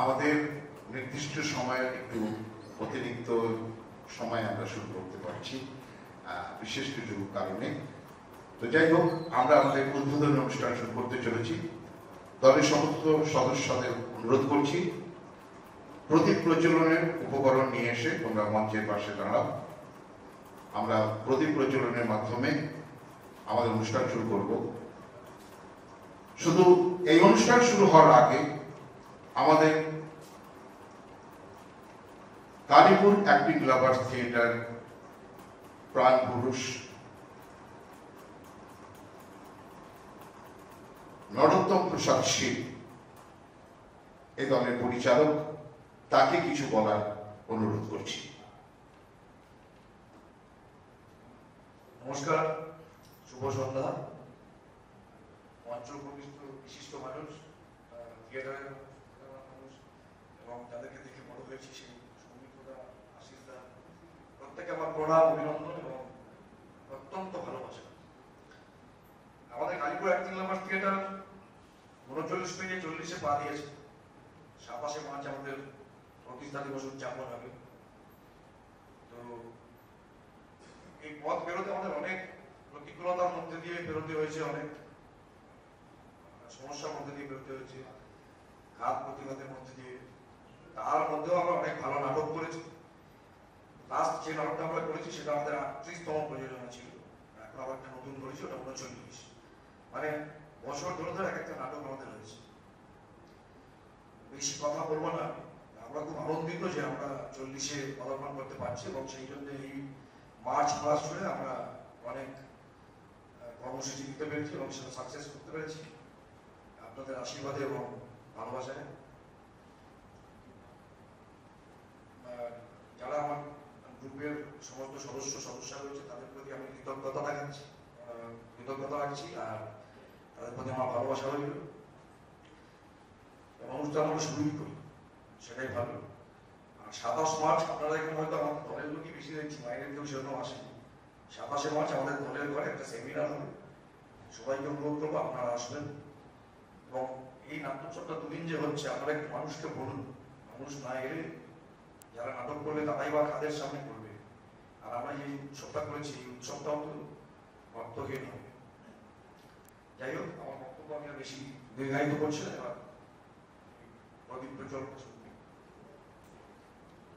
আমাদের নির্দিষ্ট সময়ের একটু অতিরিক্ত সময় আমরা শুরু করতে পারছি বিশেষ কিছু কারণে। তো যাই হোক, আমরা আমাদের উদ্বোধনী অনুষ্ঠান শুরু করতে চলেছি। দলের সমস্ত সদস্যদের অনুরোধ করছি, প্রদীপ প্রজ্বলনের উপকরণ নিয়ে এসে তোমরা মঞ্চের পাশে দাঁড়াও। আমরা প্রদীপ প্রজ্বলনের মাধ্যমে আমাদের অনুষ্ঠান শুরু করব। শুধু এই অনুষ্ঠান শুরু হওয়ার আগে আমাদের কালীপুর অ্যাক্টিং লাভার্স থিয়েটার প্রাণ পুরুষ নরোত্তম প্রসাদ শীল, এই দলের পরিচালক, তাকে কিছু বলার অনুরোধ করছি। নমস্কার, শুভ সন্ধ্যা। মঞ্চ উপবিষ্ট বিশিষ্ট মানুষ, থিয়েটারের মানুষ এবং যাদেরকে দেখে বড় হয়েছি সেই সৌমিত্রদা, আশিসদা, প্রত্যেকে আমার প্রণাম, অভিনন্দন এবং অত্যন্ত ভালোবাসা। আমাদের কালীপুর অ্যাক্টিং লাভার্স থিয়েটার 39 থেকে 40-এ পা দিয়েছে। 27শে মার্চ আমাদের প্রতিষ্ঠা দিবস উদযাপন হবে। তো এই পথ বেরোতে আমাদের অনেক প্রতিকূলতার মধ্যে দিয়ে বেরোতে হয়েছে, অনেক সমস্যার মধ্যে দিয়ে বেরোতে হয়েছে, ঘাত প্রতিঘাতের মধ্যে দিয়ে। তার মধ্যেও আমরা অনেক ভালো নাটক করেছি। লাস্ট যে নাটকটা আমরা করেছি সেটা আমাদের 38তম প্রযোজনা ছিল। এখন আবার একটা নতুন করেছি, ওটা 39। মানে বছর ধরে ধরে এক একটা নাটক আমাদের হয়েছে। বেশি কথা বলবো না, আমরা খুব আনন্দিত যে আমরা 40-এ পদার্পণ করতে পারছি এবং সেই জন্য এই মার্চ মাস জুড়ে আমরা অনেক কর্মসূচি দিতে পেরেছি এবং সেটা সাকসেস করতে পেরেছি আপনাদের আশীর্বাদে এবং ভালোবাসায়। যারা আমার গ্রুপের সমস্ত সদস্যা রয়েছে তাদের প্রতি আমি কৃতজ্ঞতা রাখছি আর তাদের প্রতি আমার ভালোবাসা রইল। অনুষ্ঠান আমরা শুরুই করি, সেটাই ভালো। আর 27 মার্চ আপনারা এখানে হয়তো আমাদের দলের লোকই বেশি দেখছি, বাইরের কেউ সেরকম আসেনি। 27শে মার্চ আমাদের দলের ঘরে একটা সেমিনার হবে, সবাইকে অনুরোধ করবো আপনারা আসবেন। এবং এই নাট্যোৎসবটা 2 দিন যে হচ্ছে, আপনারা একটু মানুষকে বলুন, মানুষ না এলে যারা নাটক করবে তারাই বা কাদের সামনে করবে। আর আমরা যে উৎসবটা করেছি, এই উৎসবটাও তো অর্থহীন হবে। যাই হোক, আমার বক্তব্য আমি বেশি দীর্ঘায়িত করছি না, এবার প্রদীপ প্রজ্বলন